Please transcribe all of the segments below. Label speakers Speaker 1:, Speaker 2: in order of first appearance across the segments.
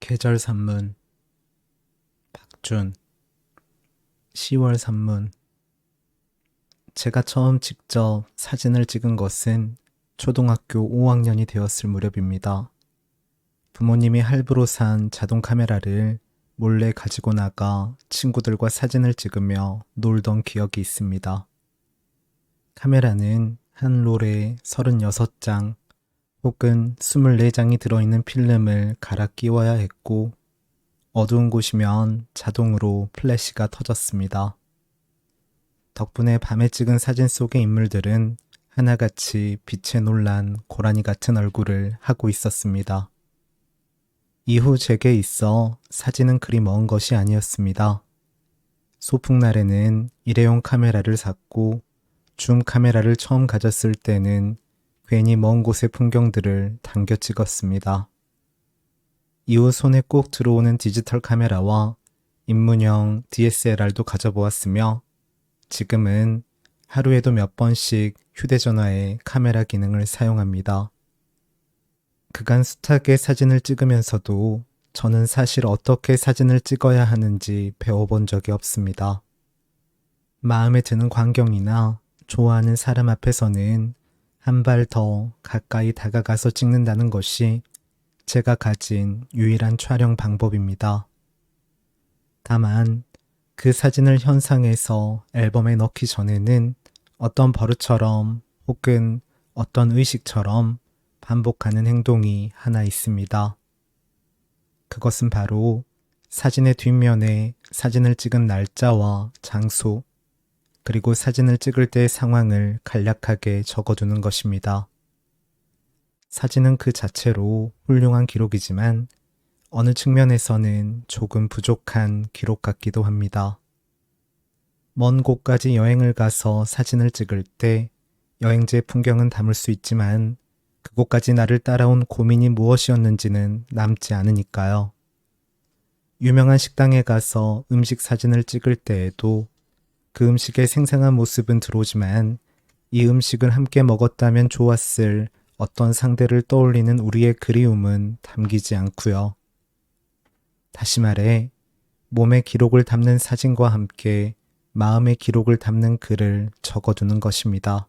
Speaker 1: 계절 산문 박준 10월 산문. 제가 처음 직접 사진을 찍은 것은 초등학교 5학년이 되었을 무렵입니다. 부모님이 할부로 산 자동 카메라를 몰래 가지고 나가 친구들과 사진을 찍으며 놀던 기억이 있습니다. 카메라는 한 롤에 36장 혹은 24장이 들어있는 필름을 갈아 끼워야 했고, 어두운 곳이면 자동으로 플래시가 터졌습니다. 덕분에 밤에 찍은 사진 속의 인물들은 하나같이 빛에 놀란 고라니 같은 얼굴을 하고 있었습니다. 이후 제게 있어 사진은 그리 먼 것이 아니었습니다. 소풍날에는 일회용 카메라를 샀고, 줌 카메라를 처음 가졌을 때는 괜히 먼 곳의 풍경들을 당겨 찍었습니다. 이후 손에 꼭 들어오는 디지털 카메라와 입문형 DSLR도 가져보았으며, 지금은 하루에도 몇 번씩 휴대전화에 카메라 기능을 사용합니다. 그간 숱하게 사진을 찍으면서도 저는 사실 어떻게 사진을 찍어야 하는지 배워본 적이 없습니다. 마음에 드는 광경이나 좋아하는 사람 앞에서는 한 발 더 가까이 다가가서 찍는다는 것이 제가 가진 유일한 촬영 방법입니다. 다만 그 사진을 현상해서 앨범에 넣기 전에는 어떤 버릇처럼 혹은 어떤 의식처럼 반복하는 행동이 하나 있습니다. 그것은 바로 사진의 뒷면에 사진을 찍은 날짜와 장소, 그리고 사진을 찍을 때의 상황을 간략하게 적어두는 것입니다. 사진은 그 자체로 훌륭한 기록이지만 어느 측면에서는 조금 부족한 기록 같기도 합니다. 먼 곳까지 여행을 가서 사진을 찍을 때 여행지의 풍경은 담을 수 있지만 그곳까지 나를 따라온 고민이 무엇이었는지는 남지 않으니까요. 유명한 식당에 가서 음식 사진을 찍을 때에도 그 음식의 생생한 모습은 들어오지만 이 음식을 함께 먹었다면 좋았을 어떤 상대를 떠올리는 우리의 그리움은 담기지 않고요. 다시 말해, 몸의 기록을 담는 사진과 함께 마음의 기록을 담는 글을 적어두는 것입니다.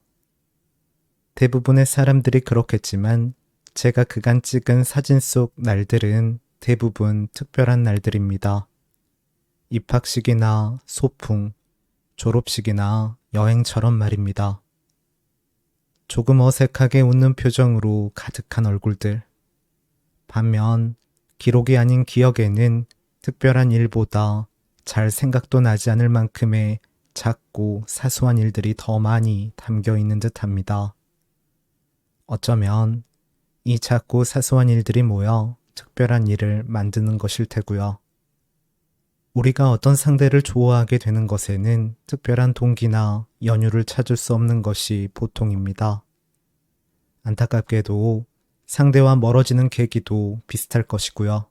Speaker 1: 대부분의 사람들이 그렇겠지만 제가 그간 찍은 사진 속 날들은 대부분 특별한 날들입니다. 입학식이나 소풍, 졸업식이나 여행처럼 말입니다. 조금 어색하게 웃는 표정으로 가득한 얼굴들. 반면 기록이 아닌 기억에는 특별한 일보다 잘 생각도 나지 않을 만큼의 작고 사소한 일들이 더 많이 담겨 있는 듯합니다. 어쩌면 이 작고 사소한 일들이 모여 특별한 일을 만드는 것일 테고요. 우리가 어떤 상대를 좋아하게 되는 것에는 특별한 동기나 연유를 찾을 수 없는 것이 보통입니다. 안타깝게도 상대와 멀어지는 계기도 비슷할 것이고요.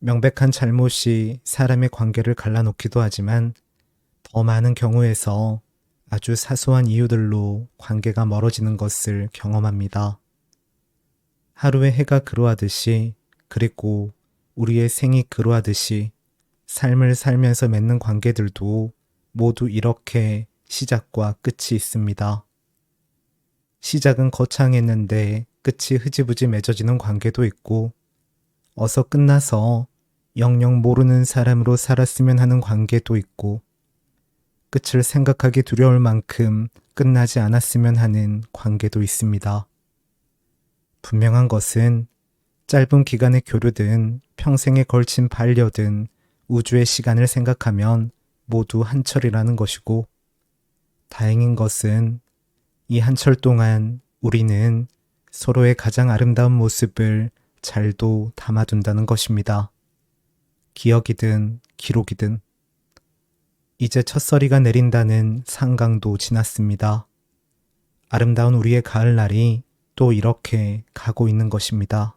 Speaker 1: 명백한 잘못이 사람의 관계를 갈라놓기도 하지만 더 많은 경우에서 아주 사소한 이유들로 관계가 멀어지는 것을 경험합니다. 하루의 해가 그로하듯이, 그리고 우리의 생이 그로하듯이 삶을 살면서 맺는 관계들도 모두 이렇게 시작과 끝이 있습니다. 시작은 거창했는데 끝이 흐지부지 맺어지는 관계도 있고, 어서 끝나서 영영 모르는 사람으로 살았으면 하는 관계도 있고, 끝을 생각하기 두려울 만큼 끝나지 않았으면 하는 관계도 있습니다. 분명한 것은 짧은 기간의 교류든 평생에 걸친 반려든 우주의 시간을 생각하면 모두 한철이라는 것이고, 다행인 것은 이 한철 동안 우리는 서로의 가장 아름다운 모습을 잘도 담아둔다는 것입니다. 기억이든 기록이든. 이제 첫서리가 내린다는 상강도 지났습니다. 아름다운 우리의 가을날이 또 이렇게 가고 있는 것입니다.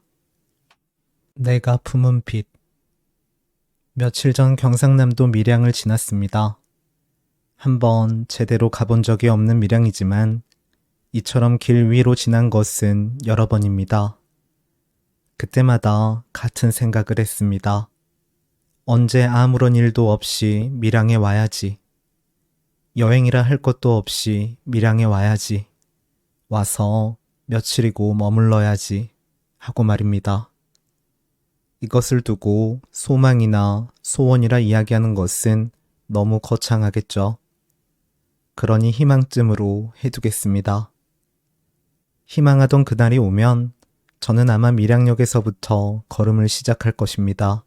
Speaker 1: 내가 품은 빛. 며칠 전 경상남도 밀양을 지났습니다. 한번 제대로 가본 적이 없는 밀양이지만 이처럼 길 위로 지난 것은 여러 번입니다. 그때마다 같은 생각을 했습니다. 언제 아무런 일도 없이 밀양에 와야지. 여행이라 할 것도 없이 밀양에 와야지. 와서 며칠이고 머물러야지 하고 말입니다. 이것을 두고 소망이나 소원이라 이야기하는 것은 너무 거창하겠죠. 그러니 희망쯤으로 해두겠습니다. 희망하던 그날이 오면 저는 아마 밀양역에서부터 걸음을 시작할 것입니다.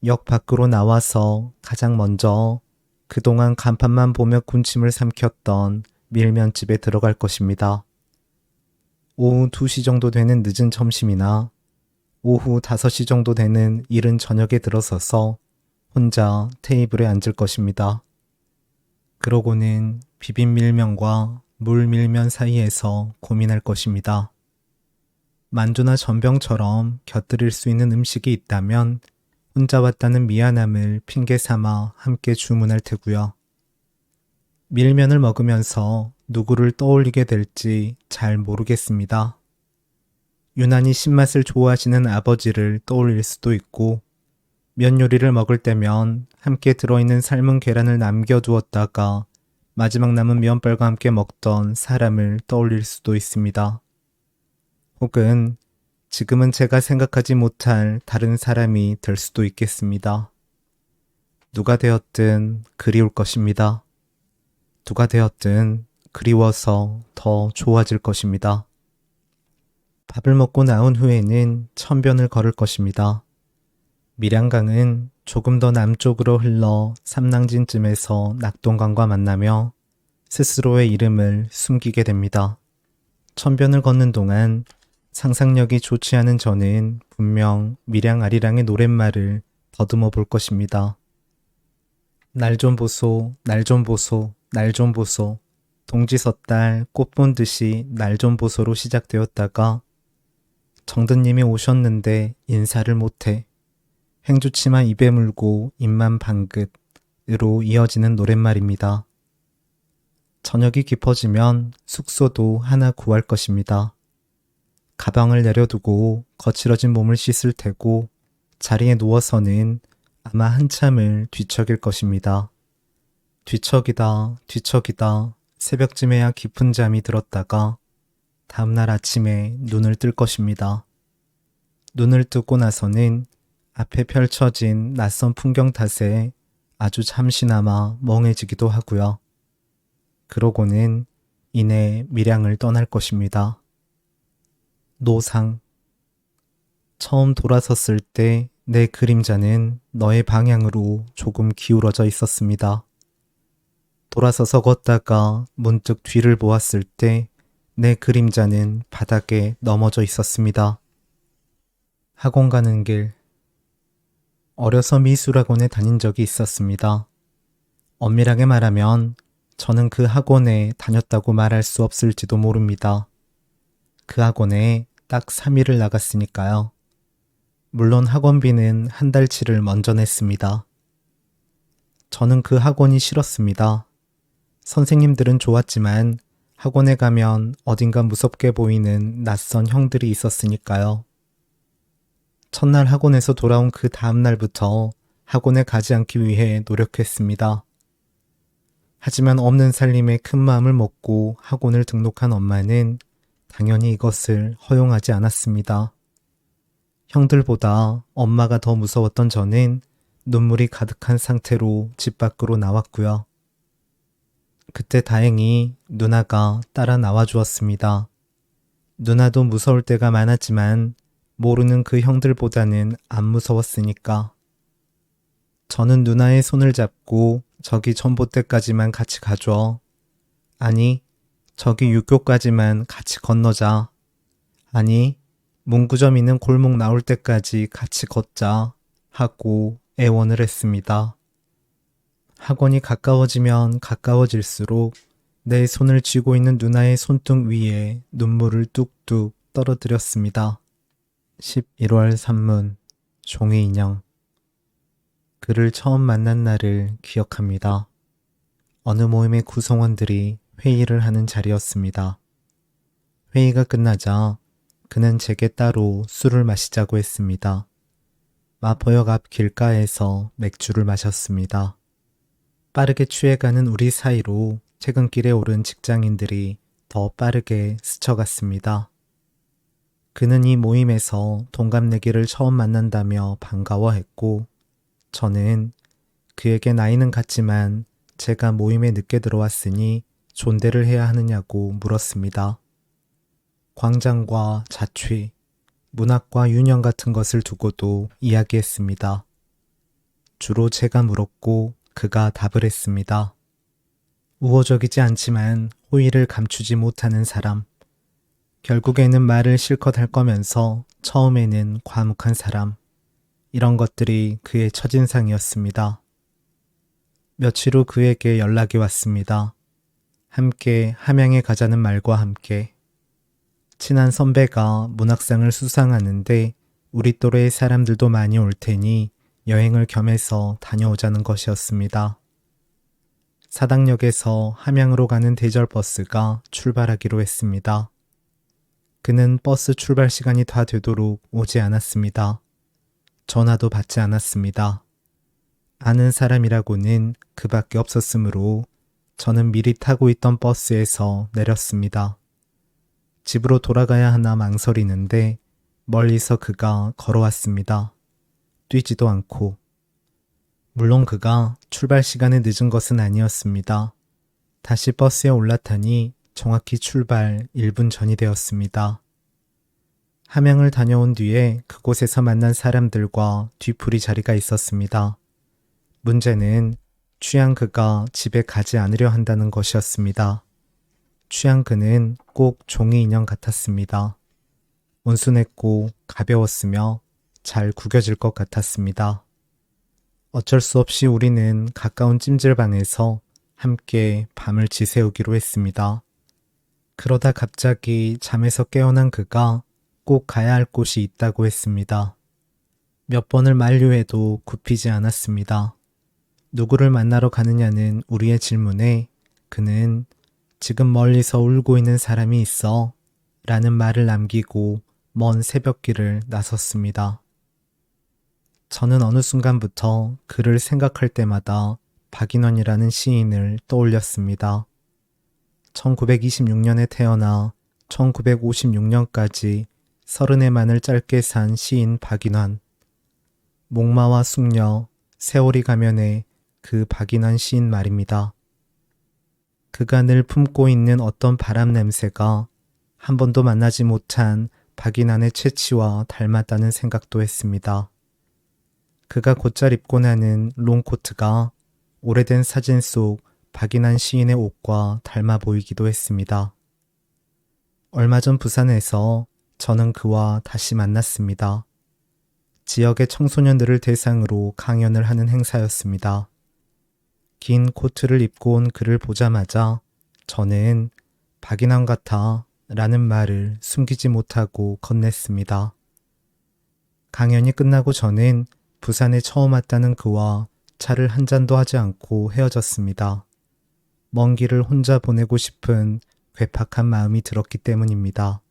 Speaker 1: 역 밖으로 나와서 가장 먼저 그동안 간판만 보며 군침을 삼켰던 밀면집에 들어갈 것입니다. 오후 2시 정도 되는 늦은 점심이나 오후 5시 정도 되는 이른 저녁에 들어서서 혼자 테이블에 앉을 것입니다. 그러고는 비빔밀면과 물밀면 사이에서 고민할 것입니다. 만두나 전병처럼 곁들일 수 있는 음식이 있다면 혼자 왔다는 미안함을 핑계 삼아 함께 주문할 테고요. 밀면을 먹으면서 누구를 떠올리게 될지 잘 모르겠습니다. 유난히 신맛을 좋아하시는 아버지를 떠올릴 수도 있고, 면 요리를 먹을 때면 함께 들어있는 삶은 계란을 남겨두었다가 마지막 남은 면발과 함께 먹던 사람을 떠올릴 수도 있습니다. 혹은 지금은 제가 생각하지 못할 다른 사람이 될 수도 있겠습니다. 누가 되었든 그리울 것입니다. 누가 되었든 그리워서 더 좋아질 것입니다. 밥을 먹고 나온 후에는 천변을 걸을 것입니다. 밀양강은 조금 더 남쪽으로 흘러 삼랑진쯤에서 낙동강과 만나며 스스로의 이름을 숨기게 됩니다. 천변을 걷는 동안 상상력이 좋지 않은 저는 분명 밀양 아리랑의 노랫말을 더듬어 볼 것입니다. 날 좀 보소, 날 좀 보소, 날 좀 보소. 동지섣달 꽃 본 듯이 날 좀 보소로 시작되었다가 정든님이 오셨는데 인사를 못해. 행주치마 입에 물고 입만 방긋으로 이어지는 노랫말입니다. 저녁이 깊어지면 숙소도 하나 구할 것입니다. 가방을 내려두고 거칠어진 몸을 씻을 테고 자리에 누워서는 아마 한참을 뒤척일 것입니다. 뒤척이다 뒤척이다 새벽쯤에야 깊은 잠이 들었다가 다음날 아침에 눈을 뜰 것입니다. 눈을 뜨고 나서는 앞에 펼쳐진 낯선 풍경 탓에 아주 잠시나마 멍해지기도 하고요. 그러고는 이내 밀양을 떠날 것입니다. 노상. 처음 돌아섰을 때 내 그림자는 너의 방향으로 조금 기울어져 있었습니다. 돌아서서 걷다가 문득 뒤를 보았을 때 내 그림자는 바닥에 넘어져 있었습니다. 학원 가는 길. 어려서 미술학원에 다닌 적이 있었습니다. 엄밀하게 말하면 저는 그 학원에 다녔다고 말할 수 없을지도 모릅니다. 그 학원에 딱 3일을 나갔으니까요. 물론 학원비는 한 달치를 먼저 냈습니다. 저는 그 학원이 싫었습니다. 선생님들은 좋았지만 학원에 가면 어딘가 무섭게 보이는 낯선 형들이 있었으니까요. 첫날 학원에서 돌아온 그 다음 날부터 학원에 가지 않기 위해 노력했습니다. 하지만 없는 살림에 큰 마음을 먹고 학원을 등록한 엄마는 당연히 이것을 허용하지 않았습니다. 형들보다 엄마가 더 무서웠던 저는 눈물이 가득한 상태로 집 밖으로 나왔고요. 그때 다행히 누나가 따라 나와 주었습니다. 누나도 무서울 때가 많았지만 모르는 그 형들보다는 안 무서웠으니까. 저는 누나의 손을 잡고 저기 전봇대까지만 같이 가줘. 아니, 저기 육교까지만 같이 건너자. 아니, 문구점 있는 골목 나올 때까지 같이 걷자 하고 애원을 했습니다. 학원이 가까워지면 가까워질수록 내 손을 쥐고 있는 누나의 손등 위에 눈물을 뚝뚝 떨어뜨렸습니다. 11월 산문 종이 인형. 그를 처음 만난 날을 기억합니다. 어느 모임의 구성원들이 회의를 하는 자리였습니다. 회의가 끝나자 그는 제게 따로 술을 마시자고 했습니다. 마포역 앞 길가에서 맥주를 마셨습니다. 빠르게 취해가는 우리 사이로 퇴근길에 오른 직장인들이 더 빠르게 스쳐갔습니다. 그는 이 모임에서 동갑내기를 처음 만난다며 반가워했고, 저는 그에게 나이는 같지만 제가 모임에 늦게 들어왔으니 존대를 해야 하느냐고 물었습니다. 광장과 자취, 문학과 유년 같은 것을 두고도 이야기했습니다. 주로 제가 물었고 그가 답을 했습니다. 우호적이지 않지만 호의를 감추지 못하는 사람, 결국에는 말을 실컷 할 거면서 처음에는 과묵한 사람, 이런 것들이 그의 첫인상이었습니다. 며칠 후 그에게 연락이 왔습니다. 함께 함양에 가자는 말과 함께. 친한 선배가 문학상을 수상하는데 우리 또래의 사람들도 많이 올 테니 여행을 겸해서 다녀오자는 것이었습니다. 사당역에서 함양으로 가는 대절버스가 출발하기로 했습니다. 그는 버스 출발 시간이 다 되도록 오지 않았습니다. 전화도 받지 않았습니다. 아는 사람이라고는 그밖에 없었으므로 저는 미리 타고 있던 버스에서 내렸습니다. 집으로 돌아가야 하나 망설이는데 멀리서 그가 걸어왔습니다. 뛰지도 않고. 물론 그가 출발 시간에 늦은 것은 아니었습니다. 다시 버스에 올라타니 정확히 출발 1분 전이 되었습니다. 함양을 다녀온 뒤에 그곳에서 만난 사람들과 뒤풀이 자리가 있었습니다. 문제는 취한 그가 집에 가지 않으려 한다는 것이었습니다. 취한 그는 꼭 종이 인형 같았습니다. 온순했고 가벼웠으며 잘 구겨질 것 같았습니다. 어쩔 수 없이 우리는 가까운 찜질방에서 함께 밤을 지새우기로 했습니다. 그러다 갑자기 잠에서 깨어난 그가 꼭 가야 할 곳이 있다고 했습니다. 몇 번을 만류해도 굽히지 않았습니다. 누구를 만나러 가느냐는 우리의 질문에 그는 지금 멀리서 울고 있는 사람이 있어 라는 말을 남기고 먼 새벽길을 나섰습니다. 저는 어느 순간부터 그를 생각할 때마다 박인원이라는 시인을 떠올렸습니다. 1926년에 태어나 1956년까지 30해만을 짧게 산 시인 박인환. 목마와 숙녀, 세월이 가면의 그 박인환 시인 말입니다. 그가 늘 품고 있는 어떤 바람 냄새가 한 번도 만나지 못한 박인환의 채취와 닮았다는 생각도 했습니다. 그가 곧잘 입고 나는 롱코트가 오래된 사진 속 박인환 시인의 옷과 닮아 보이기도 했습니다. 얼마 전 부산에서 저는 그와 다시 만났습니다. 지역의 청소년들을 대상으로 강연을 하는 행사였습니다. 긴 코트를 입고 온 그를 보자마자 저는 박인환 같아 라는 말을 숨기지 못하고 건넸습니다. 강연이 끝나고 저는 부산에 처음 왔다는 그와 차를 한 잔도 하지 않고 헤어졌습니다. 먼 길을 혼자 보내고 싶은 괴팍한 마음이 들었기 때문입니다.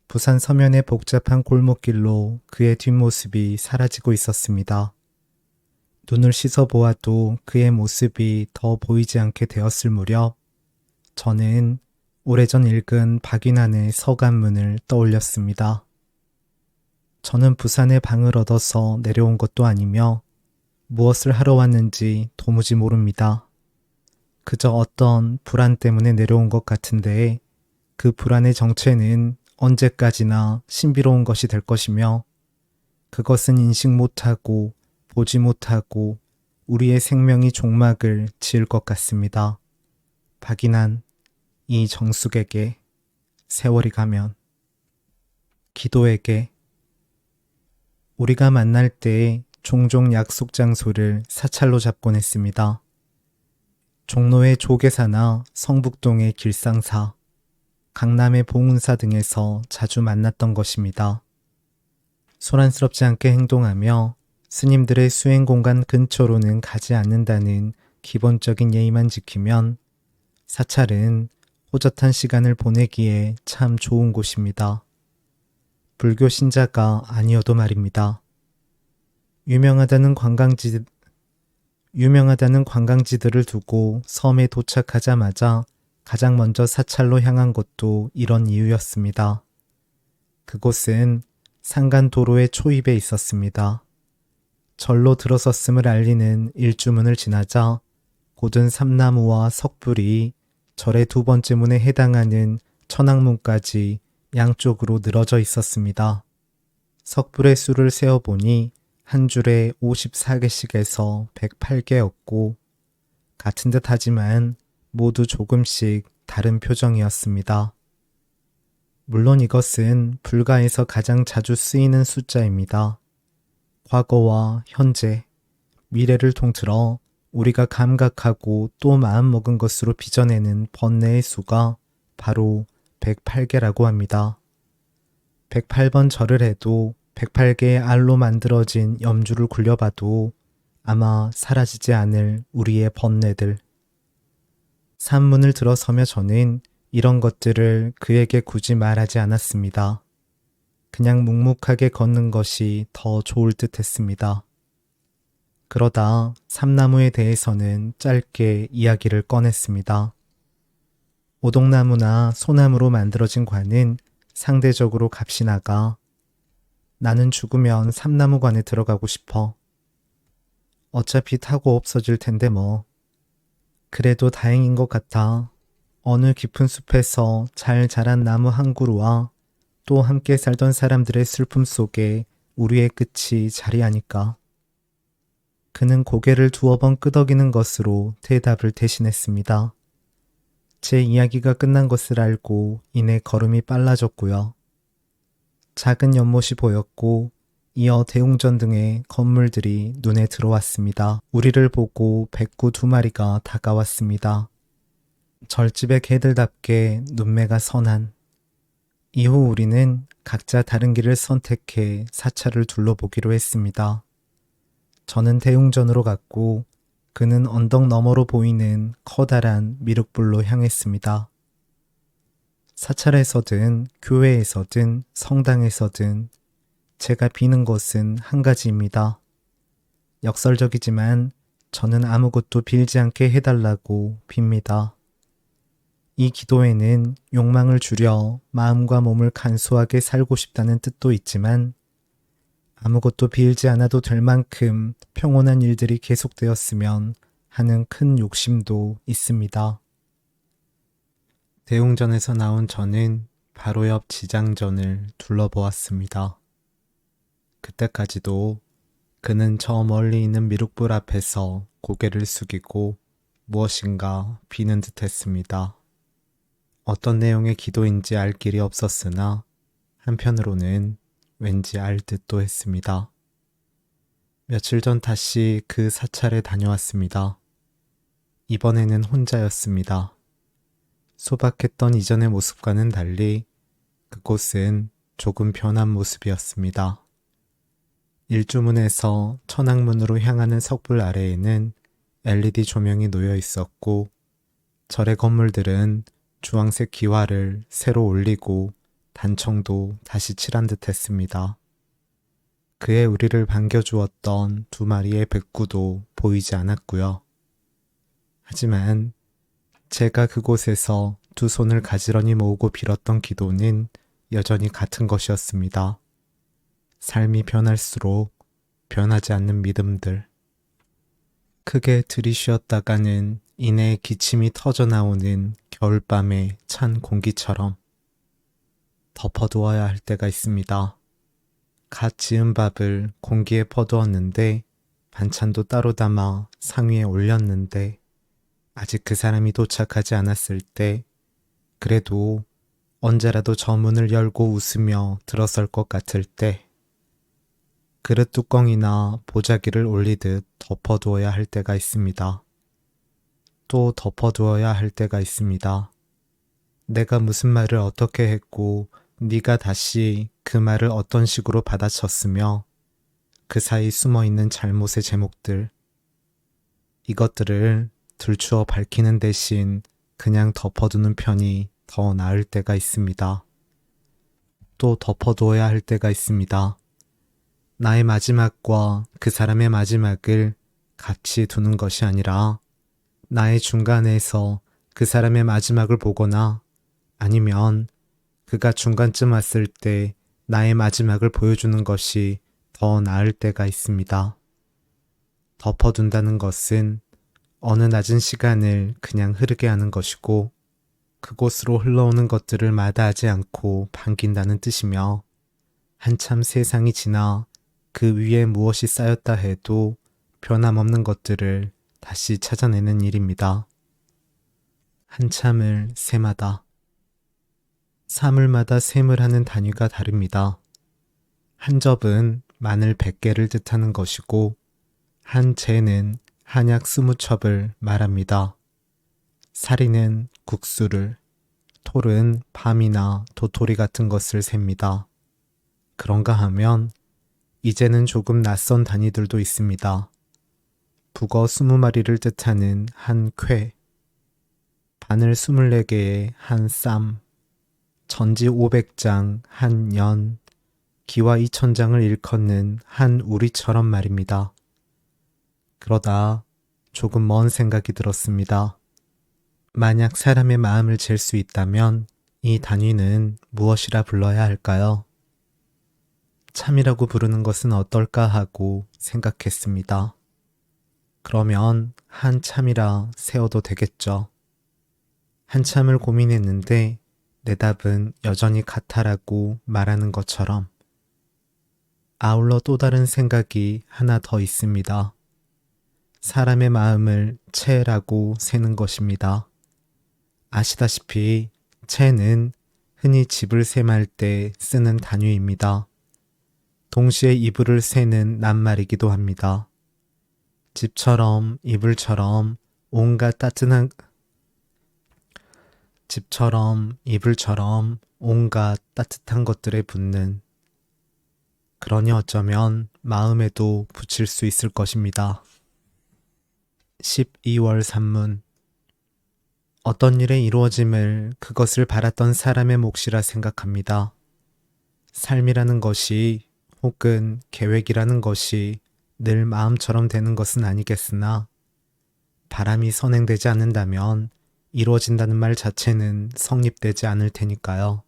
Speaker 1: 부산 서면의 복잡한 골목길로 그의 뒷모습이 사라지고 있었습니다. 눈을 씻어 보아도 그의 모습이 더 보이지 않게 되었을 무렵 저는 오래전 읽은 박인환의 서간문을 떠올렸습니다. 저는 부산에 방을 얻어서 내려온 것도 아니며 무엇을 하러 왔는지 도무지 모릅니다. 그저 어떤 불안 때문에 내려온 것 같은데 그 불안의 정체는 언제까지나 신비로운 것이 될 것이며 그것은 인식 못하고 보지 못하고 우리의 생명이 종막을 지을 것 같습니다. 박인환, 이 정숙에게, 세월이 가면, 기도에게. 우리가 만날 때 종종 약속 장소를 사찰로 잡곤 했습니다. 종로의 조계사나 성북동의 길상사, 강남의 봉은사 등에서 자주 만났던 것입니다. 소란스럽지 않게 행동하며 스님들의 수행 공간 근처로는 가지 않는다는 기본적인 예의만 지키면 사찰은 호젓한 시간을 보내기에 참 좋은 곳입니다. 불교 신자가 아니어도 말입니다. 유명하다는 관광지들을 두고 섬에 도착하자마자 가장 먼저 사찰로 향한 것도 이런 이유였습니다. 그곳은 산간 도로의 초입에 있었습니다. 절로 들어섰음을 알리는 일주문을 지나자 곧은 삼나무와 석불이 절의 두 번째 문에 해당하는 천왕문까지 양쪽으로 늘어져 있었습니다. 석불의 수를 세어보니 한 줄에 54개씩에서 108개였고 같은 듯 하지만 모두 조금씩 다른 표정이었습니다. 물론 이것은 불가에서 가장 자주 쓰이는 숫자입니다. 과거와 현재, 미래를 통틀어 우리가 감각하고 또 마음먹은 것으로 빚어내는 번뇌의 수가 바로 108개라고 합니다. 108번 절을 해도 108개의 알로 만들어진 염주를 굴려봐도 아마 사라지지 않을 우리의 번뇌들. 산문을 들어서며 저는 이런 것들을 그에게 굳이 말하지 않았습니다. 그냥 묵묵하게 걷는 것이 더 좋을 듯 했습니다. 그러다 삼나무에 대해서는 짧게 이야기를 꺼냈습니다. 오동나무나 소나무로 만들어진 관은 상대적으로 값이 나가. 나는 죽으면 삼나무관에 들어가고 싶어. 어차피 타고 없어질 텐데 뭐. 그래도 다행인 것 같아. 어느 깊은 숲에서 잘 자란 나무 한 그루와 또 함께 살던 사람들의 슬픔 속에 우리의 끝이 자리하니까. 그는 고개를 두어 번 끄덕이는 것으로 대답을 대신했습니다. 제 이야기가 끝난 것을 알고 이내 걸음이 빨라졌고요. 작은 연못이 보였고 이어 대웅전 등의 건물들이 눈에 들어왔습니다. 우리를 보고 백구 2마리가 다가왔습니다. 절집의 개들답게 눈매가 선한. 이후 우리는 각자 다른 길을 선택해 사찰을 둘러보기로 했습니다. 저는 대웅전으로 갔고 그는 언덕 너머로 보이는 커다란 미륵불로 향했습니다. 사찰에서든 교회에서든 성당에서든 제가 비는 것은 한 가지입니다. 역설적이지만 저는 아무것도 빌지 않게 해달라고 빕니다. 이 기도에는 욕망을 줄여 마음과 몸을 간소하게 살고 싶다는 뜻도 있지만 아무것도 빌지 않아도 될 만큼 평온한 일들이 계속되었으면 하는 큰 욕심도 있습니다. 대웅전에서 나온 저는 바로 옆 지장전을 둘러보았습니다. 그때까지도 그는 저 멀리 있는 미륵불 앞에서 고개를 숙이고 무엇인가 비는 듯 했습니다. 어떤 내용의 기도인지 알 길이 없었으나 한편으로는 왠지 알 듯도 했습니다. 며칠 전 다시 그 사찰에 다녀왔습니다. 이번에는 혼자였습니다. 소박했던 이전의 모습과는 달리 그곳은 조금 변한 모습이었습니다. 일주문에서 천왕문으로 향하는 석불 아래에는 LED 조명이 놓여 있었고 절의 건물들은 주황색 기와를 새로 올리고 단청도 다시 칠한 듯 했습니다. 그의 우리를 반겨주었던 2마리의 백구도 보이지 않았고요. 하지만 제가 그곳에서 2 손을 가지런히 모으고 빌었던 기도는 여전히 같은 것이었습니다. 삶이 변할수록 변하지 않는 믿음들. 크게 들이쉬었다가는 이내 기침이 터져나오는 겨울밤의 찬 공기처럼 덮어두어야 할 때가 있습니다. 갓 지은 밥을 공기에 퍼두었는데 반찬도 따로 담아 상위에 올렸는데 아직 그 사람이 도착하지 않았을 때 그래도 언제라도 저 문을 열고 웃으며 들어설 것 같을 때 그릇 뚜껑이나 보자기를 올리듯 덮어두어야 할 때가 있습니다. 또 덮어두어야 할 때가 있습니다. 내가 무슨 말을 어떻게 했고 네가 다시 그 말을 어떤 식으로 받아쳤으며 그 사이 숨어있는 잘못의 제목들. 이것들을 들추어 밝히는 대신 그냥 덮어두는 편이 더 나을 때가 있습니다. 또 덮어두어야 할 때가 있습니다. 나의 마지막과 그 사람의 마지막을 같이 두는 것이 아니라 나의 중간에서 그 사람의 마지막을 보거나 아니면 그가 중간쯤 왔을 때 나의 마지막을 보여주는 것이 더 나을 때가 있습니다. 덮어둔다는 것은 어느 낮은 시간을 그냥 흐르게 하는 것이고 그곳으로 흘러오는 것들을 마다하지 않고 반긴다는 뜻이며 한참 세상이 지나 그 위에 무엇이 쌓였다 해도 변함없는 것들을 다시 찾아내는 일입니다. 한참을 셈하다. 사물마다 셈을 하는 단위가 다릅니다. 한 접은 마늘 100개를 뜻하는 것이고 한 재는 한약 20첩을 말합니다. 사리는 국수를, 톨은 밤이나 도토리 같은 것을 셉니다. 그런가 하면 이제는 조금 낯선 단위들도 있습니다. 북어 20마리를 뜻하는 한 쾌, 바늘 24개의 한 쌈, 전지 500장 한 연, 기와 2000장을 일컫는 한 우리처럼 말입니다. 그러다 조금 먼 생각이 들었습니다. 만약 사람의 마음을 잴 수 있다면 이 단위는 무엇이라 불러야 할까요? 참이라고 부르는 것은 어떨까 하고 생각했습니다. 그러면 한참이라 세워도 되겠죠. 한참을 고민했는데 내 답은 여전히 같아라고 말하는 것처럼 아울러 또 다른 생각이 하나 더 있습니다. 사람의 마음을 채라고 세는 것입니다. 아시다시피 채는 흔히 집을 셈할 때 쓰는 단위입니다. 동시에 이불을 세는 낱말이기도 합니다. 집처럼 이불처럼 온갖 따뜻한 것들에 붙는, 그러니 어쩌면 마음에도 붙일 수 있을 것입니다. 12월 산문. 어떤 일의 이루어짐을 그것을 바랐던 사람의 몫이라 생각합니다. 삶이라는 것이 혹은 계획이라는 것이 늘 마음처럼 되는 것은 아니겠으나 바람이 선행되지 않는다면 이루어진다는 말 자체는 성립되지 않을 테니까요.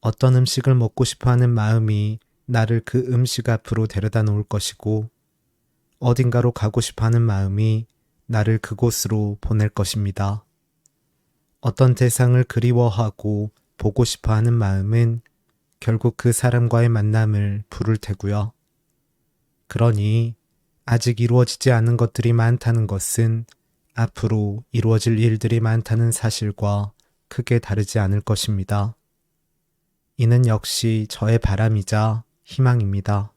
Speaker 1: 어떤 음식을 먹고 싶어하는 마음이 나를 그 음식 앞으로 데려다 놓을 것이고 어딘가로 가고 싶어하는 마음이 나를 그곳으로 보낼 것입니다. 어떤 대상을 그리워하고 보고 싶어하는 마음은 결국 그 사람과의 만남을 부를 테고요. 그러니 아직 이루어지지 않은 것들이 많다는 것은 앞으로 이루어질 일들이 많다는 사실과 크게 다르지 않을 것입니다. 이는 역시 저의 바람이자 희망입니다.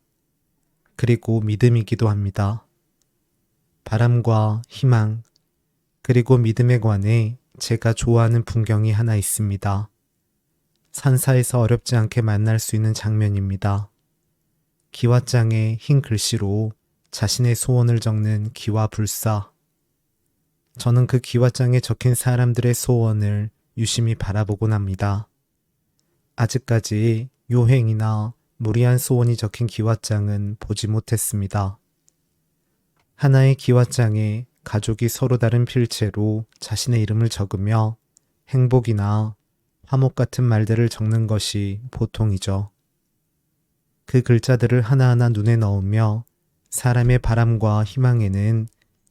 Speaker 1: 그리고 믿음이기도 합니다. 바람과 희망, 그리고 믿음에 관해 제가 좋아하는 풍경이 하나 있습니다. 산사에서 어렵지 않게 만날 수 있는 장면입니다. 기와장에 흰 글씨로 자신의 소원을 적는 기와불사. 저는 그 기와장에 적힌 사람들의 소원을 유심히 바라보곤 합니다. 아직까지 요행이나 무리한 소원이 적힌 기와장은 보지 못했습니다. 하나의 기와장에 가족이 서로 다른 필체로 자신의 이름을 적으며 행복이나 화목 같은 말들을 적는 것이 보통이죠. 그 글자들을 하나하나 눈에 넣으며 사람의 바람과 희망에는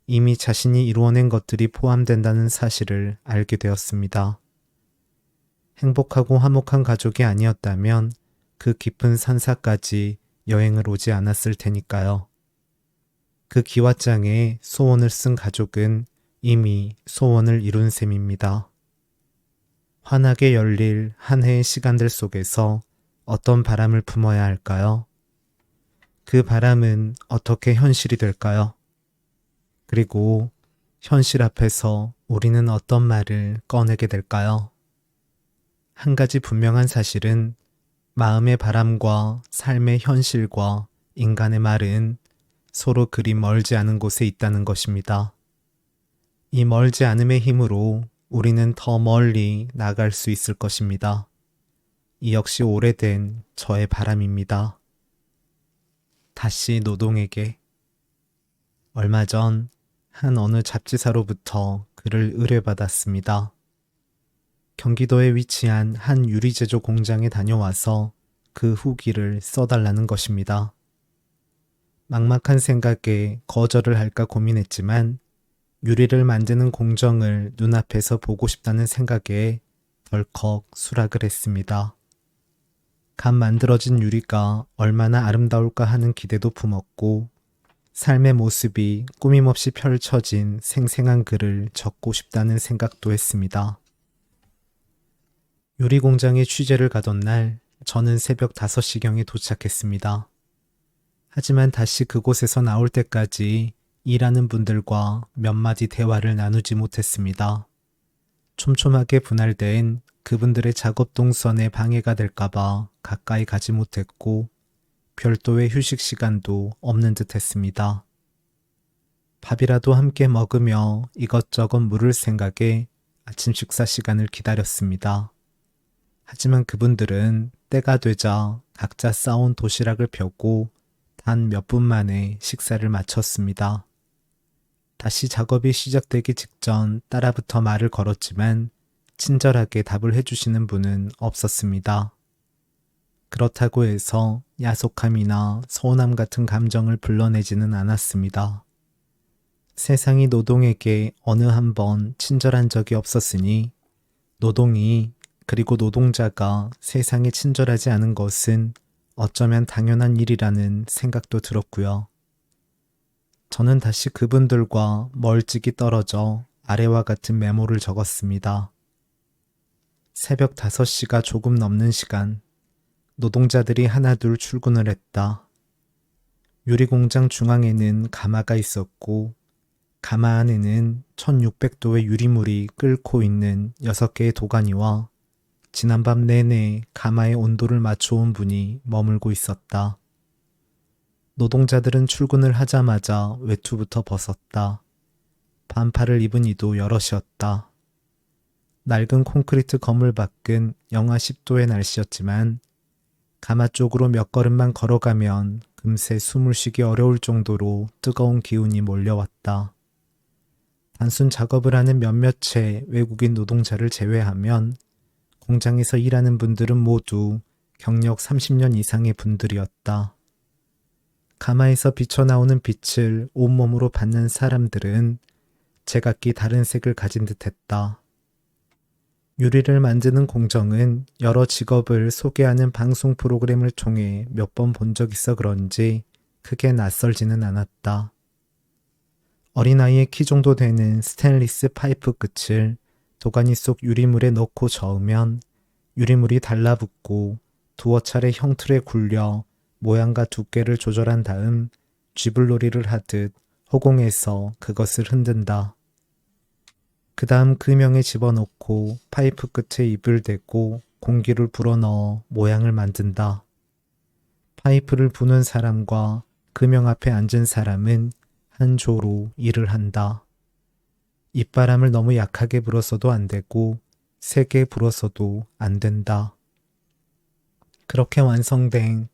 Speaker 1: 이미 자신이 이루어낸 것들이 포함된다는 사실을 알게 되었습니다. 행복하고 화목한 가족이 아니었다면 그 깊은 산사까지 여행을 오지 않았을 테니까요. 그 기와장에 소원을 쓴 가족은 이미 소원을 이룬 셈입니다. 환하게 열릴 한 해의 시간들 속에서 어떤 바람을 품어야 할까요? 그 바람은 어떻게 현실이 될까요? 그리고 현실 앞에서 우리는 어떤 말을 꺼내게 될까요? 한 가지 분명한 사실은 마음의 바람과 삶의 현실과 인간의 말은 서로 그리 멀지 않은 곳에 있다는 것입니다. 이 멀지 않음의 힘으로 우리는 더 멀리 나갈 수 있을 것입니다. 이 역시 오래된 저의 바람입니다. 다시 노동에게. 얼마 전 한 어느 잡지사로부터 글을 의뢰받았습니다. 경기도에 위치한 한 유리제조 공장에 다녀와서 그 후기를 써달라는 것입니다. 막막한 생각에 거절을 할까 고민했지만 유리를 만드는 공정을 눈앞에서 보고 싶다는 생각에 덜컥 수락을 했습니다. 갓 만들어진 유리가 얼마나 아름다울까 하는 기대도 품었고 삶의 모습이 꾸밈없이 펼쳐진 생생한 글을 적고 싶다는 생각도 했습니다. 유리 공장에 취재를 가던 날 저는 새벽 5시경에 도착했습니다. 하지만 다시 그곳에서 나올 때까지 일하는 분들과 몇 마디 대화를 나누지 못했습니다. 촘촘하게 분할된 그분들의 작업 동선에 방해가 될까봐 가까이 가지 못했고 별도의 휴식 시간도 없는 듯 했습니다. 밥이라도 함께 먹으며 이것저것 물을 생각에 아침 식사 시간을 기다렸습니다. 하지만 그분들은 때가 되자 각자 싸온 도시락을 펴고 단 몇 분 만에 식사를 마쳤습니다. 다시 작업이 시작되기 직전 따라붙어 말을 걸었지만 친절하게 답을 해주시는 분은 없었습니다. 그렇다고 해서 야속함이나 서운함 같은 감정을 불러내지는 않았습니다. 세상이 노동에게 어느 한 번 친절한 적이 없었으니 노동이 그리고 노동자가 세상에 친절하지 않은 것은 어쩌면 당연한 일이라는 생각도 들었고요. 저는 다시 그분들과 멀찍이 떨어져 아래와 같은 메모를 적었습니다. 새벽 5시가 조금 넘는 시간, 노동자들이 하나둘 출근을 했다. 유리공장 중앙에는 가마가 있었고 가마 안에는 1600도의 유리물이 끓고 있는 6개의 도가니와 지난밤 내내 가마의 온도를 맞춰온 분이 머물고 있었다. 노동자들은 출근을 하자마자 외투부터 벗었다. 반팔을 입은 이도 여럿이었다. 낡은 콘크리트 건물 밖은 영하 10도의 날씨였지만 가마 쪽으로 몇 걸음만 걸어가면 금세 숨을 쉬기 어려울 정도로 뜨거운 기운이 몰려왔다. 단순 작업을 하는 몇몇의 외국인 노동자를 제외하면 공장에서 일하는 분들은 모두 경력 30년 이상의 분들이었다. 가마에서 비쳐나오는 빛을 온몸으로 받는 사람들은 제각기 다른 색을 가진 듯했다. 유리를 만드는 공정은 여러 직업을 소개하는 방송 프로그램을 통해 몇 번 본 적 있어 그런지 크게 낯설지는 않았다. 어린아이의 키 정도 되는 스테인리스 파이프 끝을 도가니 속 유리물에 넣고 저으면 유리물이 달라붙고 두어 차례 형틀에 굴려 모양과 두께를 조절한 다음 쥐불놀이를 하듯 허공에서 그것을 흔든다. 그 다음 금형에 집어넣고 파이프 끝에 입을 대고 공기를 불어넣어 모양을 만든다. 파이프를 부는 사람과 금형 앞에 앉은 사람은 한 조로 일을 한다. 입바람을 너무 약하게 불어서도 안 되고 세게 불어서도 안 된다. 그렇게 완성된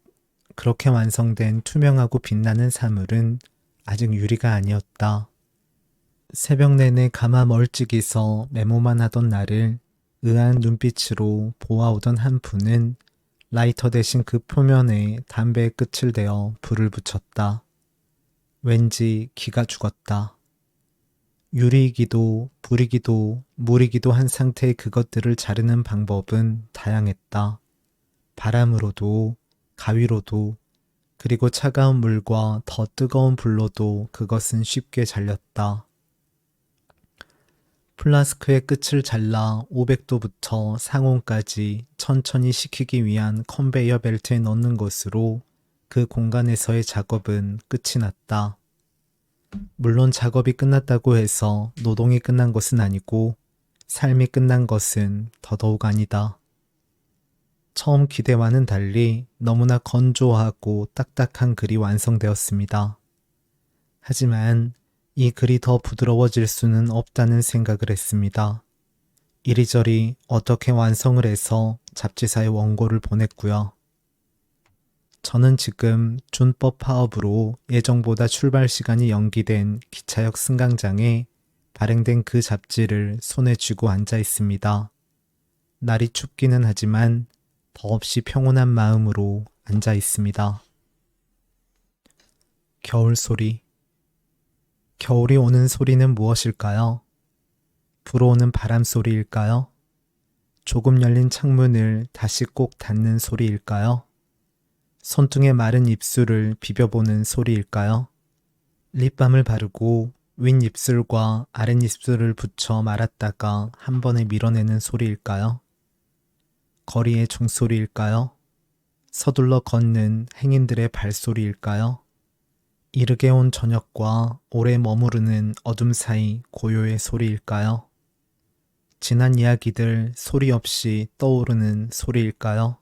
Speaker 1: 투명하고 빛나는 사물은 아직 유리가 아니었다. 새벽 내내 가마 멀찍이서 메모만 하던 나를 의아한 눈빛으로 보아오던 한 분은 라이터 대신 그 표면에 담배의 끝을 대어 불을 붙였다. 왠지 기가 죽었다. 유리이기도 불이기도 물이기도 한 상태의 그것들을 자르는 방법은 다양했다. 바람으로도 가위로도 그리고 차가운 물과 더 뜨거운 불로도 그것은 쉽게 잘렸다. 플라스크의 끝을 잘라 500도부터 상온까지 천천히 식히기 위한 컨베이어 벨트에 넣는 것으로 그 공간에서의 작업은 끝이 났다. 물론 작업이 끝났다고 해서 노동이 끝난 것은 아니고 삶이 끝난 것은 더더욱 아니다. 처음 기대와는 달리 너무나 건조하고 딱딱한 글이 완성되었습니다. 하지만 이 글이 더 부드러워질 수는 없다는 생각을 했습니다. 이리저리 어떻게 완성을 해서 잡지사에 원고를 보냈고요. 저는 지금 준법 파업으로 예정보다 출발 시간이 연기된 기차역 승강장에 발행된 그 잡지를 손에 쥐고 앉아 있습니다. 날이 춥기는 하지만 더없이 평온한 마음으로 앉아 있습니다. 겨울 소리. 겨울이 오는 소리는 무엇일까요? 불어오는 바람 소리일까요? 조금 열린 창문을 다시 꼭 닫는 소리일까요? 손등에 마른 입술을 비벼보는 소리일까요? 립밤을 바르고 윗입술과 아랫입술을 붙여 말았다가 한 번에 밀어내는 소리일까요? 거리의 종소리일까요? 서둘러 걷는 행인들의 발소리일까요? 이르게 온 저녁과 오래 머무르는 어둠 사이 고요의 소리일까요? 지난 이야기들 소리 없이 떠오르는 소리일까요?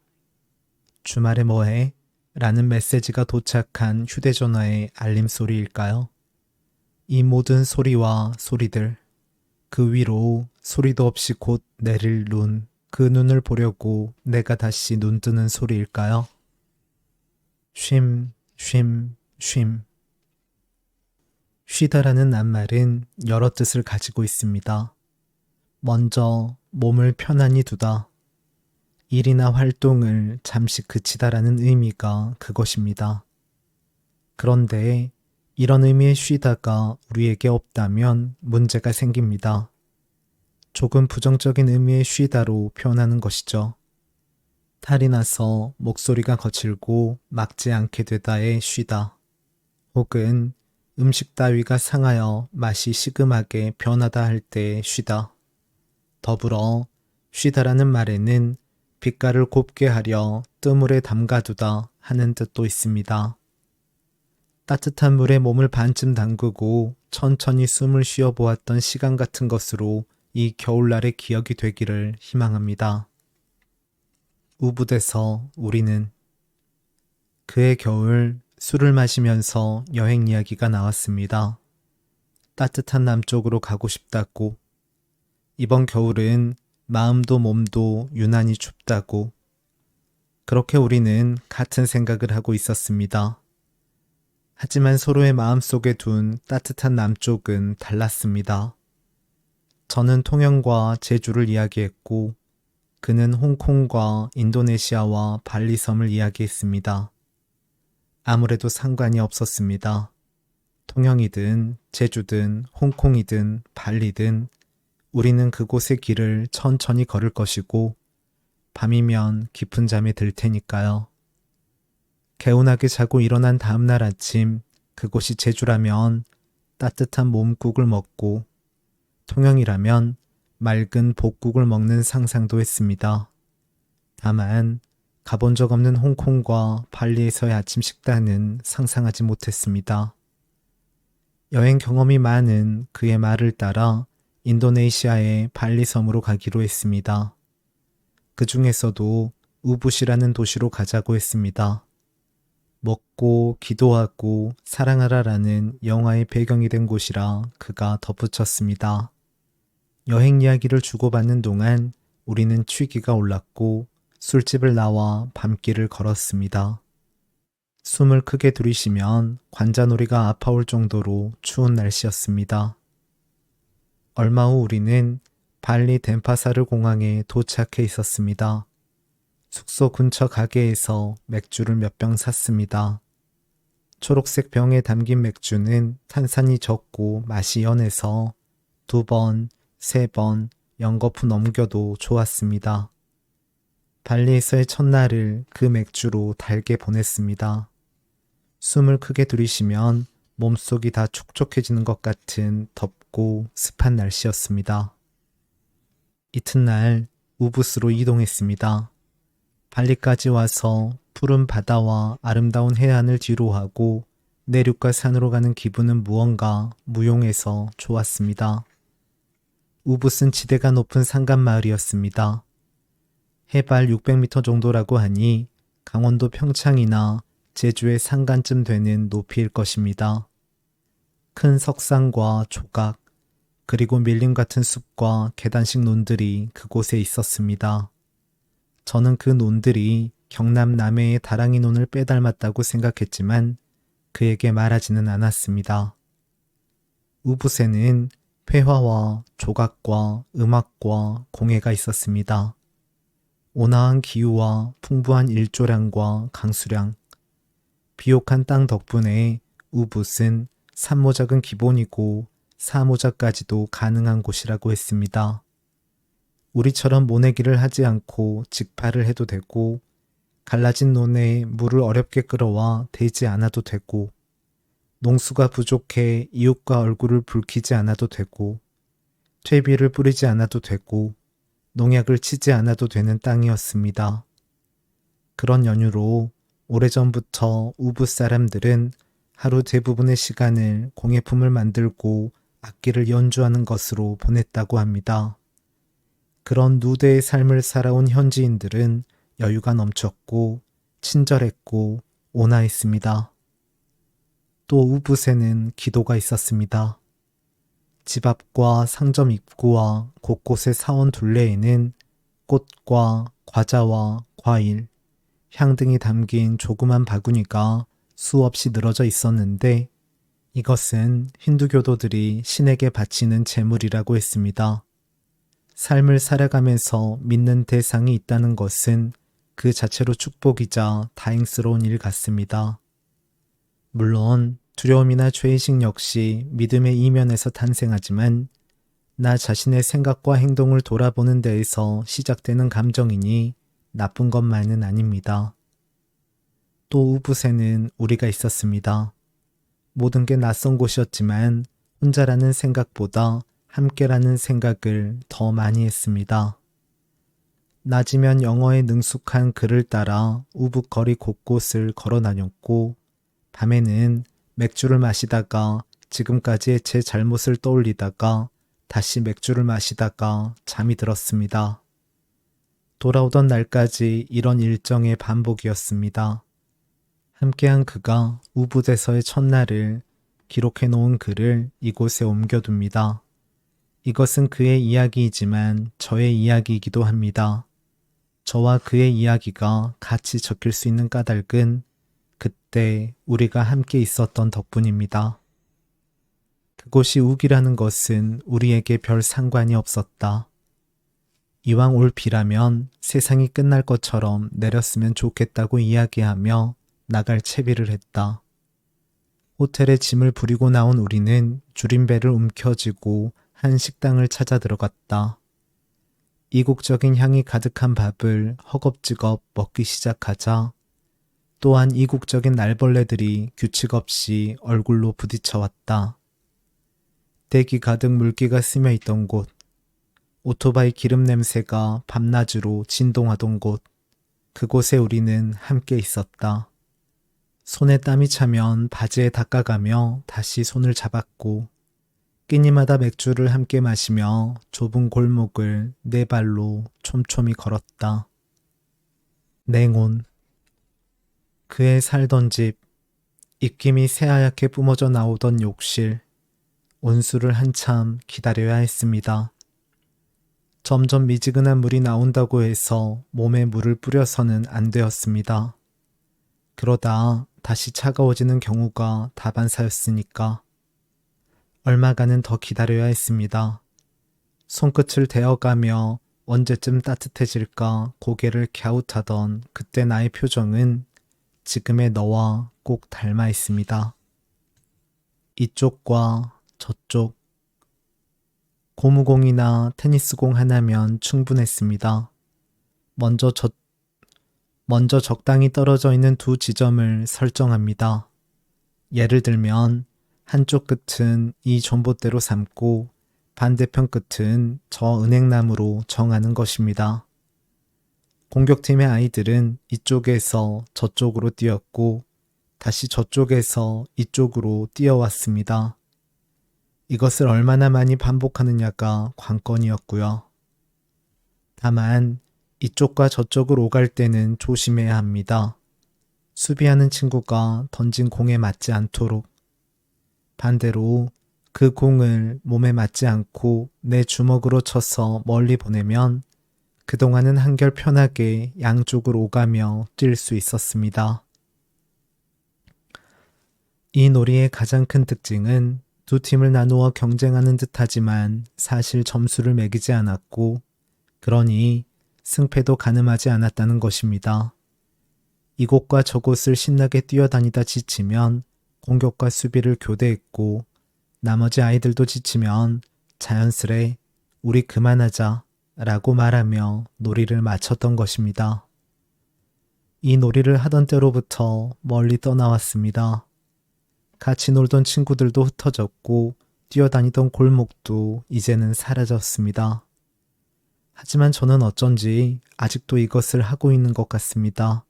Speaker 1: 주말에 뭐해? 라는 메시지가 도착한 휴대전화의 알림 소리일까요? 이 모든 소리와 소리들, 그 위로 소리도 없이 곧 내릴 눈, 그 눈을 보려고 내가 다시 눈 뜨는 소리일까요? 쉼, 쉼, 쉼. 쉬다라는 낱말은 여러 뜻을 가지고 있습니다. 먼저 몸을 편안히 두다. 일이나 활동을 잠시 그치다라는 의미가 그것입니다. 그런데 이런 의미의 쉬다가 우리에게 없다면 문제가 생깁니다. 조금 부정적인 의미의 쉬다로 표현하는 것이죠. 탈이 나서 목소리가 거칠고 막지 않게 되다의 쉬다. 혹은 음식 따위가 상하여 맛이 시금하게 변하다 할 때의 쉬다. 더불어 쉬다라는 말에는 빛깔을 곱게 하려 뜨물에 담가두다 하는 뜻도 있습니다. 따뜻한 물에 몸을 반쯤 담그고 천천히 숨을 쉬어 보았던 시간 같은 것으로 이 겨울날의 기억이 되기를 희망합니다. 우붓에서 우리는 그해 겨울 술을 마시면서 여행 이야기가 나왔습니다. 따뜻한 남쪽으로 가고 싶다고, 이번 겨울은 마음도 몸도 유난히 춥다고. 그렇게 우리는 같은 생각을 하고 있었습니다. 하지만 서로의 마음속에 둔 따뜻한 남쪽은 달랐습니다. 저는 통영과 제주를 이야기했고 그는 홍콩과 인도네시아와 발리섬을 이야기했습니다. 아무래도 상관이 없었습니다. 통영이든 제주든 홍콩이든 발리든 우리는 그곳의 길을 천천히 걸을 것이고 밤이면 깊은 잠에 들 테니까요. 개운하게 자고 일어난 다음날 아침 그곳이 제주라면 따뜻한 몸국을 먹고 통영이라면 맑은 볶국을 먹는 상상도 했습니다. 다만 가본 적 없는 홍콩과 발리에서의 아침 식단은 상상하지 못했습니다. 여행 경험이 많은 그의 말을 따라 인도네시아의 발리섬으로 가기로 했습니다. 그 중에서도 우붓이라는 도시로 가자고 했습니다. 먹고 기도하고 사랑하라라는 영화의 배경이 된 곳이라 그가 덧붙였습니다. 여행 이야기를 주고받는 동안 우리는 취기가 올랐고 술집을 나와 밤길을 걸었습니다. 숨을 크게 들이쉬면 관자놀이가 아파올 정도로 추운 날씨였습니다. 얼마 후 우리는 발리 덴파사르 공항에 도착해 있었습니다. 숙소 근처 가게에서 맥주를 몇 병 샀습니다. 초록색 병에 담긴 맥주는 탄산이 적고 맛이 연해서 2번, 3번 연거푸 넘겨도 좋았습니다. 발리에서의 첫날을 그 맥주로 달게 보냈습니다. 숨을 크게 들이쉬면 몸속이 다 촉촉해지는 것 같은 덥고 습한 날씨였습니다. 이튿날 우붓으로 이동했습니다. 발리까지 와서 푸른 바다와 아름다운 해안을 뒤로하고 내륙과 산으로 가는 기분은 무언가 무용해서 좋았습니다. 우붓은 지대가 높은 산간마을이었습니다. 해발 600m 정도라고 하니 강원도 평창이나 제주의 산간쯤 되는 높이일 것입니다. 큰 석산과 조각, 그리고 밀림 같은 숲과 계단식 논들이 그곳에 있었습니다. 저는 그 논들이 경남 남해의 다랑이 논을 빼닮았다고 생각했지만 그에게 말하지는 않았습니다. 우붓에는 회화와 조각과 음악과 공예가 있었습니다. 온화한 기후와 풍부한 일조량과 강수량, 비옥한 땅 덕분에 우붓은 산모작은 기본이고 사모작까지도 가능한 곳이라고 했습니다. 우리처럼 모내기를 하지 않고 직파를 해도 되고 갈라진 논에 물을 어렵게 끌어와 대지 않아도 되고 농수가 부족해 이웃과 얼굴을 붉히지 않아도 되고 퇴비를 뿌리지 않아도 되고 농약을 치지 않아도 되는 땅이었습니다. 그런 연유로 오래전부터 우붓 사람들은 하루 대부분의 시간을 공예품을 만들고 악기를 연주하는 것으로 보냈다고 합니다. 그런 누대의 삶을 살아온 현지인들은 여유가 넘쳤고 친절했고 온화했습니다. 또 우붓에는 기도가 있었습니다. 집 앞과 상점 입구와 곳곳의 사원 둘레에는 꽃과 과자와 과일, 향 등이 담긴 조그만 바구니가 수없이 늘어져 있었는데 이것은 힌두교도들이 신에게 바치는 제물이라고 했습니다. 삶을 살아가면서 믿는 대상이 있다는 것은 그 자체로 축복이자 다행스러운 일 같습니다. 물론 두려움이나 죄의식 역시 믿음의 이면에서 탄생하지만 나 자신의 생각과 행동을 돌아보는 데에서 시작되는 감정이니 나쁜 것만은 아닙니다. 또 우붓에는 우리가 있었습니다. 모든 게 낯선 곳이었지만 혼자라는 생각보다 함께라는 생각을 더 많이 했습니다. 낮이면 영어에 능숙한 그를 따라 우붓 거리 곳곳을 걸어 다녔고 밤에는 맥주를 마시다가 지금까지의 제 잘못을 떠올리다가 다시 맥주를 마시다가 잠이 들었습니다. 돌아오던 날까지 이런 일정의 반복이었습니다. 함께한 그가 우붓에서의 첫날을 기록해 놓은 글을 이곳에 옮겨둡니다. 이것은 그의 이야기이지만 저의 이야기이기도 합니다. 저와 그의 이야기가 같이 적힐 수 있는 까닭은 그때 우리가 함께 있었던 덕분입니다. 그곳이 우기라는 것은 우리에게 별 상관이 없었다. 이왕 올 비라면 세상이 끝날 것처럼 내렸으면 좋겠다고 이야기하며 나갈 채비를 했다. 호텔에 짐을 부리고 나온 우리는 줄임배를 움켜쥐고 한 식당을 찾아 들어갔다. 이국적인 향이 가득한 밥을 허겁지겁 먹기 시작하자 또한 이국적인 날벌레들이 규칙 없이 얼굴로 부딪혀왔다. 대기 가득 물기가 스며 있던 곳, 오토바이 기름 냄새가 밤낮으로 진동하던 곳, 그곳에 우리는 함께 있었다. 손에 땀이 차면 바지에 닦아가며 다시 손을 잡았고 끼니마다 맥주를 함께 마시며 좁은 골목을 네 발로 촘촘히 걸었다. 냉온. 그의 살던 집, 입김이 새하얗게 뿜어져 나오던 욕실, 온수를 한참 기다려야 했습니다. 점점 미지근한 물이 나온다고 해서 몸에 물을 뿌려서는 안 되었습니다. 그러다 다시 차가워지는 경우가 다반사였으니까. 얼마간은 더 기다려야 했습니다. 손끝을 대어가며 언제쯤 따뜻해질까 고개를 갸웃하던 그때 나의 표정은 지금의 너와 꼭 닮아 있습니다. 이쪽과 저쪽. 고무공이나 테니스공 하나면 충분했습니다. 먼저 적당히 떨어져 있는 두 지점을 설정합니다. 예를 들면 한쪽 끝은 이 전봇대로 삼고 반대편 끝은 저 은행나무로 정하는 것입니다. 공격팀의 아이들은 이쪽에서 저쪽으로 뛰었고 다시 저쪽에서 이쪽으로 뛰어왔습니다. 이것을 얼마나 많이 반복하느냐가 관건이었고요. 다만 이쪽과 저쪽을 오갈 때는 조심해야 합니다. 수비하는 친구가 던진 공에 맞지 않도록. 반대로 그 공을 몸에 맞지 않고 내 주먹으로 쳐서 멀리 보내면 그동안은 한결 편하게 양쪽을 오가며 뛸 수 있었습니다. 이 놀이의 가장 큰 특징은 두 팀을 나누어 경쟁하는 듯하지만 사실 점수를 매기지 않았고, 그러니 승패도 가늠하지 않았다는 것입니다. 이곳과 저곳을 신나게 뛰어다니다 지치면 공격과 수비를 교대했고, 나머지 아이들도 지치면 자연스레 우리 그만하자 라고 말하며 놀이를 마쳤던 것입니다. 이 놀이를 하던 때로부터 멀리 떠나왔습니다. 같이 놀던 친구들도 흩어졌고 뛰어다니던 골목도 이제는 사라졌습니다. 하지만 저는 어쩐지 아직도 이것을 하고 있는 것 같습니다.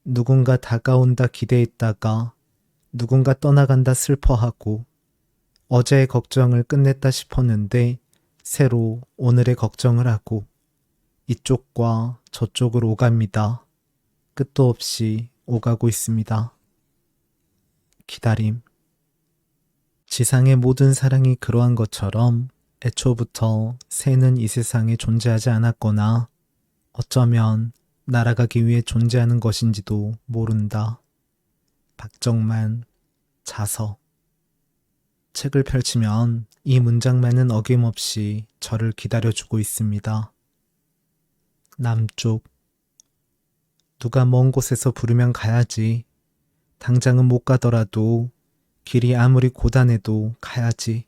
Speaker 1: 누군가 다가온다 기대했다가 누군가 떠나간다 슬퍼하고, 어제의 걱정을 끝냈다 싶었는데 새로 오늘의 걱정을 하고 이쪽과 저쪽을 오갑니다. 끝도 없이 오가고 있습니다. 기다림. 지상의 모든 사랑이 그러한 것처럼 애초부터 새는 이 세상에 존재하지 않았거나 어쩌면 날아가기 위해 존재하는 것인지도 모른다. 박정만, 자서. 책을 펼치면 이 문장만은 어김없이 저를 기다려주고 있습니다. 남쪽. 누가 먼 곳에서 부르면 가야지. 당장은 못 가더라도 길이 아무리 고단해도 가야지.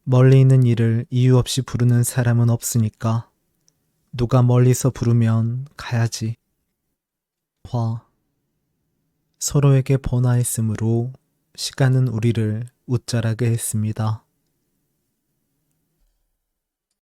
Speaker 1: 멀리 있는 이를 이유 없이 부르는 사람은 없으니까 누가 멀리서 부르면 가야지. 화. 서로에게 번화했으므로 시간은 우리를 웃자라게 했습니다.